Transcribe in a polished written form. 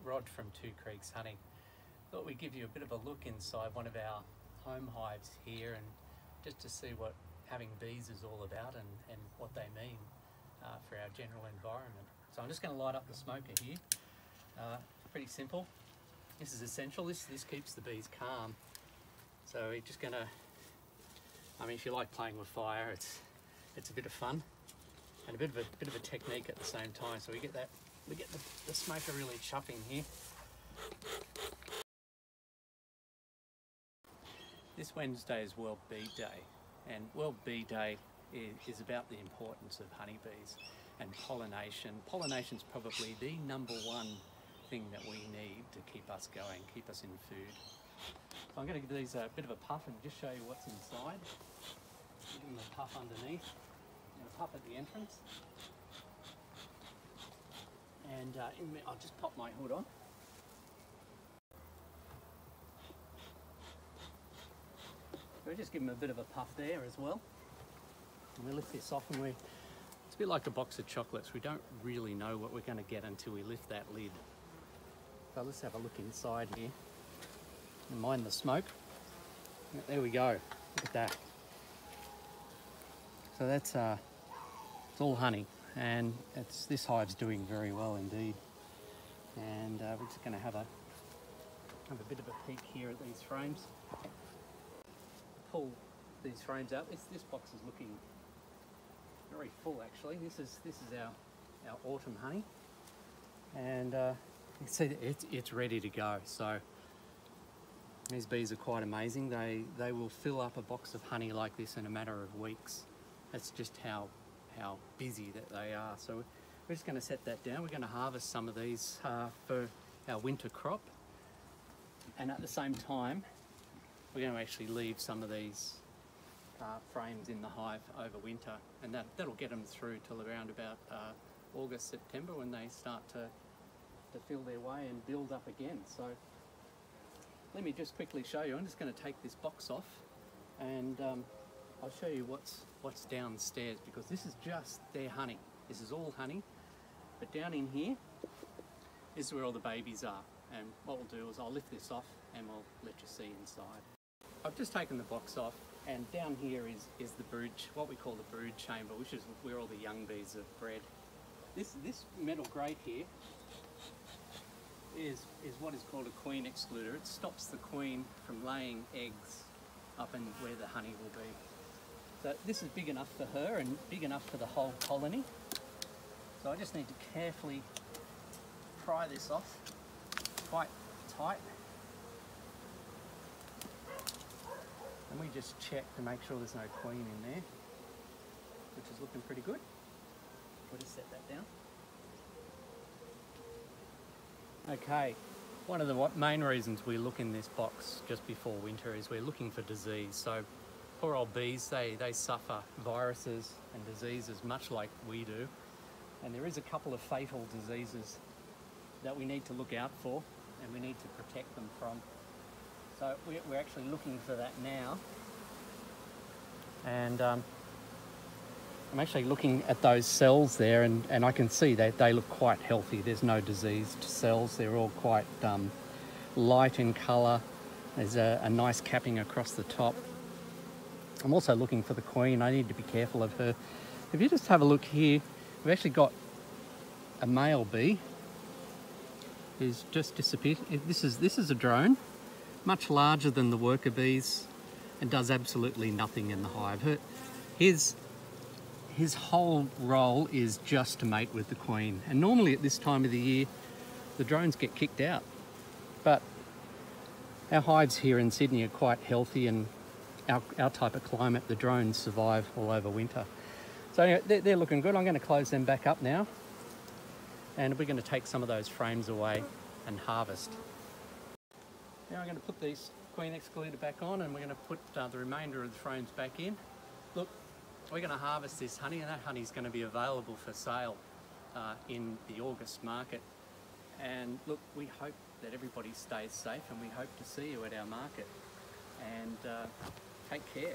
Rod from Two Creeks Honey. Thought we'd give you a bit of a look inside one of our home hives here, and just to see what having bees is all about and what they mean for our general environment. So I'm just going to light up the smoker here. Pretty simple. This is essential. This keeps the bees calm. So we're just going to, I mean, if you like playing with fire, it's a bit of fun and a bit of a technique at the same time. So we get the smoker really chuffing here. This Wednesday is World Bee Day, and World Bee Day is about the importance of honeybees and pollination. Pollination is probably the #1 thing that we need to keep us going, keep us in food. So I'm going to give these a bit of a puff and just show you what's inside. Give them a puff underneath and a puff at the entrance. And I'll just pop my hood on. So we just give them a bit of a puff there as well. And we lift this off, and it's a bit like a box of chocolates. We don't really know what we're going to get until we lift that lid. So let's have a look inside here. And mind the smoke. There we go. Look at that. So that's it's all honey, and this hive's doing very well indeed. And we're just going to have a bit of a peek here at these frames. Pull these frames out. This box is looking very full actually. This is our autumn honey, and you can see that it's ready to go. So these bees are quite amazing. They will fill up a box of honey like this in a matter of weeks. That's just how busy that they are. So we're just going to set that down. We're going to harvest some of these for our winter crop, and at the same time we're going to actually leave some of these frames in the hive over winter, and that'll get them through till around about August, September, when they start to fill their way and build up again. So let me just quickly show you. I'm just going to take this box off, and I'll show you what's downstairs, because this is just their honey. This is all honey, but down in here is where all the babies are. And what we'll do is I'll lift this off and we'll let you see inside. I've just taken the box off, and down here is the brood, what we call the brood chamber, which is where all the young bees are bred. This metal grate here is what is called a queen excluder. It stops the queen from laying eggs up in where the honey will be. So this is big enough for her and big enough for the whole colony. So I just need to carefully pry this off quite tight. And we just check to make sure there's no queen in there, which is looking pretty good. We'll just set that down. Okay, one of the main reasons we look in this box just before winter is we're looking for disease. So poor old bees, they suffer viruses and diseases much like we do. And there is a couple of fatal diseases that we need to look out for and we need to protect them from. So we're actually looking for that now. And I'm actually looking at those cells there, and I can see that they look quite healthy. There's no diseased cells. They're all quite light in colour. There's a nice capping across the top. I'm also looking for the queen. I need to be careful of her. If you just have a look here, we've actually got a male bee who's just disappeared. This is a drone, much larger than the worker bees, and does absolutely nothing in the hive. His whole role is just to mate with the queen. And normally at this time of the year, the drones get kicked out. But our hives here in Sydney are quite healthy, and our type of climate, the drones survive all over winter. So anyway, they're looking good. I'm going to close them back up now, and we're going to take some of those frames away and harvest. Now I'm going to put these queen excluder back on, and we're going to put the remainder of the frames back in. Look, we're going to harvest this honey, and that honey is going to be available for sale in the August market. And look, we hope that everybody stays safe, and we hope to see you at our market. And take care.